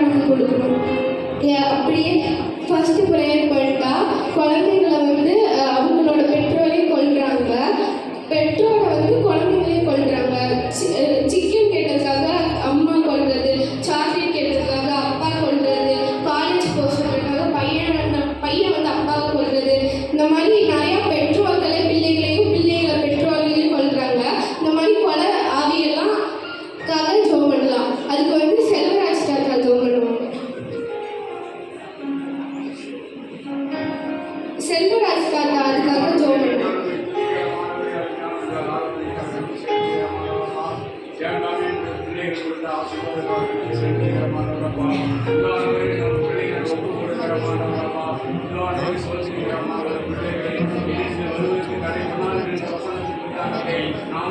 நமக்கு கொடுக்கணும். அப்படியே ஃபஸ்ட்டு ப்ரேயர் பண்ணிட்டா குழந்தைங்களை வந்து அவங்களோட பெற்றோரையும் கொல்றாங்க, பெற்றோரை வந்து குழந்தைங்களையும் கொல்றாங்க. சிக்கன் கேட்டதுக்காக அம்மா கொல்றது, சாக்லேட் கேட்டதுக்காக அப்பா கொல்றது, காலேஜ் போக சொல்றதுக்காக பையன் வந்து அப்பாவை கொல்றது. இந்த மாதிரி நிறையா பெற்றோர்களை பிள்ளைகளையும் பிள்ளைகளை பெற்றோர்களையும் கொல்றாங்க. இந்த மாதிரி கொலை ஆவியெல்லாம் ஜோம் பண்ணலாம். அதுக்கு வந்து செல்வராஜ் தாத்தா ஜோம் பண்ணுவாங்க. செல்வராஜ் தாத்தா அதுக்காக ஜோம் பண்ணுவாங்க. நாம